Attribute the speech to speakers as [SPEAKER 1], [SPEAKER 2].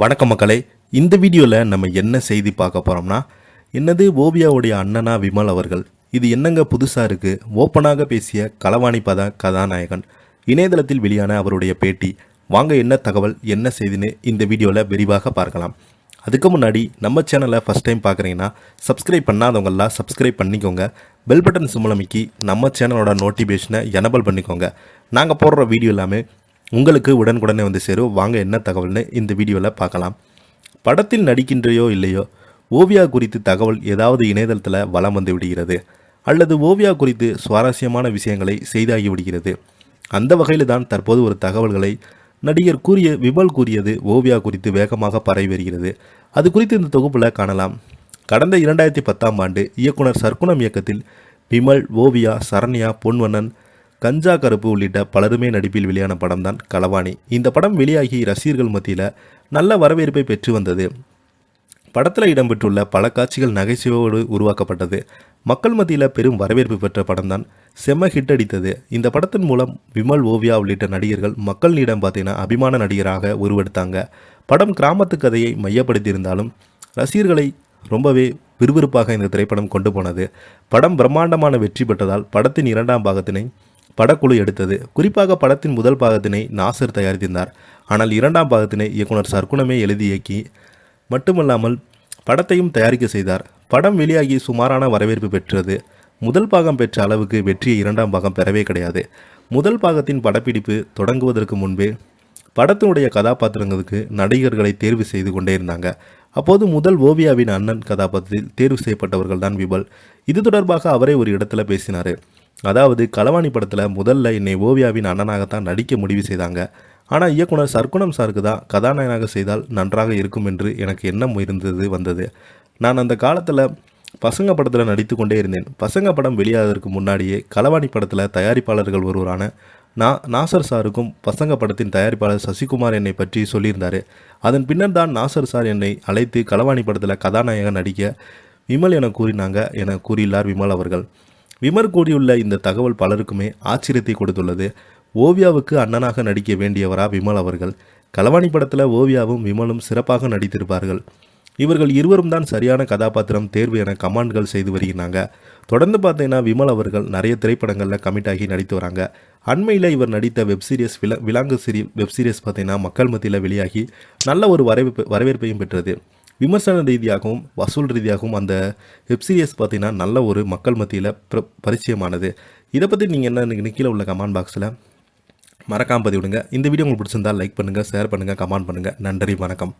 [SPEAKER 1] வணக்கம் மக்களே. இந்த வீடியோவில் நம்ம என்ன செய்தி பார்க்க போகிறோம்னா, என்னது ஓவியாவுடைய அண்ணனா விமல் அவர்கள், இது என்னங்க புதுசாக இருக்குது, ஓப்பனாக பேசிய களவாணி பத கதாநாயகன், இணையதளத்தில் வெளியான அவருடைய பேட்டி. வாங்க என்ன தகவல் என்ன செய்தின்னு இந்த வீடியோவில் விரிவாக பார்க்கலாம். அதுக்கு முன்னாடி நம்ம சேனலை ஃபஸ்ட் டைம் பார்க்குறீங்கன்னா சப்ஸ்கிரைப் பண்ணாதவங்களாம் சப்ஸ்கிரைப் பண்ணிக்கோங்க. பெல் பட்டன் சிம்பல் அமைக்கி நம்ம சேனலோட நோட்டிஃபிகேஷனை எனபிள் பண்ணிக்கோங்க. நாங்கள் போடுற வீடியோ எல்லாமே உங்களுக்கு உடனுக்குடனே வந்து சேரும். வாங்க என்ன தகவல்னு இந்த வீடியோவில் பார்க்கலாம். படத்தில் நடிக்கின்றையோ இல்லையோ, ஓவியா குறித்து தகவல் ஏதாவது இணையதளத்தில் வலம் வந்து விடுகிறது, அல்லது ஓவியா குறித்து சுவாரஸ்யமான விஷயங்களை செய்தாகி விடுகிறது. அந்த வகையில் தான் தற்போது ஒரு தகவல்களை நடிகர் விமல் கூறியது ஓவியா குறித்து வேகமாக பரவி வருகிறது. அது குறித்து இந்த தொகுப்பில் காணலாம். கடந்த 2010ஆம் ஆண்டு இயக்குனர் சர்க்குணம் இயக்கத்தில் விமல், ஓவியா, சரண்யா, பொன்வண்ணன், கஞ்சா கருப்பு உள்ளிட்ட பலருமே நடிப்பில் வெளியான படம் தான் களவாணி. இந்த படம் வெளியாகி ரசிகர்கள் மத்தியில் நல்ல வரவேற்பை பெற்று வந்தது. படத்தில் இடம்பெற்றுள்ள பல காட்சிகள் நகைச்சுவையோடு உருவாக்கப்பட்டது. மக்கள் மத்தியில் பெரும் வரவேற்பு பெற்ற படம் தான் செம்ம ஹிட் அடித்தது. இந்த படத்தின் மூலம் விமல், ஓவியா உள்ளிட்ட நடிகர்கள் மக்களிடம் பார்த்தீங்கன்னா அபிமான நடிகராக உருவெடுத்தாங்க. படம் கிராமத்து கதையை மையப்படுத்தியிருந்தாலும் ரசிகர்களை ரொம்பவே விறுவிறுப்பாக இந்த திரைப்படம் கொண்டு போனது. படம் பிரம்மாண்டமான வெற்றி பெற்றதால் படத்தின் 2ஆம் பாகத்தினை படக்குழு எடுத்தது. குறிப்பாக படத்தின் முதல் பாகத்தினை நாசர் தயாரித்திருந்தார். ஆனால் 2ஆம் பாகத்தினை இயக்குனர் சர்க்குணமே எழுதி இயக்கி மட்டுமல்லாமல் படத்தையும் தயாரிக்க செய்தார். படம் வெளியாகி சுமாரான வரவேற்பு பெற்றது. முதல் பாகம் பெற்ற அளவுக்கு வெற்றியை 2ஆம் பாகம் பெறவே கிடையாது. முதல் பாகத்தின் படப்பிடிப்பு தொடங்குவதற்கு முன்பே படத்தினுடைய கதாபாத்திரங்களுக்கு நடிகர்களை தேர்வு செய்து கொண்டே இருந்தாங்க. அப்போது முதல் ஓவியாவின் அண்ணன் கதாபாத்திரத்தில் தேர்வு செய்யப்பட்டவர்கள் தான் விமல். இது தொடர்பாக அவரே ஒரு இடத்துல பேசினார். அதாவது, களவாணி படத்தில் முதல்ல என்னை ஓவியாவின் அண்ணனாகத்தான் நடிக்க முடிவு செய்தாங்க. ஆனால் இயக்குனர் சர்க்குணம் சாருக்கு தான் கதாநாயகனாக செய்தால் நன்றாக இருக்கும் என்று எனக்கு எண்ணம் வந்தது. நான் அந்த காலத்தில் பசங்க படத்தில் நடித்து கொண்டே இருந்தேன். பசங்க படம் வெளியாவதற்கு முன்னாடியே களவாணி படத்தில் தயாரிப்பாளர்கள் ஒருவரான நாசர் சாருக்கும் பசங்க படத்தின் தயாரிப்பாளர் சசிகுமார் என்னை பற்றி சொல்லியிருந்தார். அதன் பின்னர் தான் நாசர் சார் என்னை அழைத்து களவாணி படத்தில் கதாநாயகன் நடிக்க விமல் என கூறியுள்ளார் விமல் அவர்கள். விமல் கூறியுள்ள இந்த தகவல் பலருக்குமே ஆச்சரியத்தை கொடுத்துள்ளது. ஓவியாவுக்கு அண்ணனாக நடிக்க வேண்டியவரா விமல் அவர்கள்? களவாணி படத்தில் ஓவியாவும் விமலும் சிறப்பாக நடித்திருப்பார்கள். இவர்கள் இருவரும் தான் சரியான கதாபாத்திரம் தேர்வு என கமெண்ட்கள் செய்து வருகிறாங்க. தொடர்ந்து பார்த்தீங்கன்னா விமல் அவர்கள் நிறைய திரைப்படங்களில் கமிட் ஆகி நடித்து வராங்க. அண்மையில் இவர் நடித்த வெப்சீரியஸ் விலாங்கு வெப்சீரியஸ் பார்த்தீங்கன்னா மக்கள் மத்தியில் வெளியாகி நல்ல ஒரு வரவேற்பையும் பெற்றது. விமர்சன ரீதியாகவும் வசூல் ரீதியாகவும் அந்த வெப்சீரியஸ் பார்த்தீங்கன்னா நல்ல ஒரு மக்கள் மத்தியில் பரிச்சயமானது. இதை பற்றி நீங்கள் என்ன கீழே உள்ள கமெண்ட் பாக்ஸில் மறக்காமல் பதிவிடுங்க. இந்த வீடியோ உங்களுக்கு பிடிச்சிருந்தால் லைக் பண்ணுங்கள், ஷேர் பண்ணுங்கள், கமெண்ட் பண்ணுங்கள். நன்றி, வணக்கம்.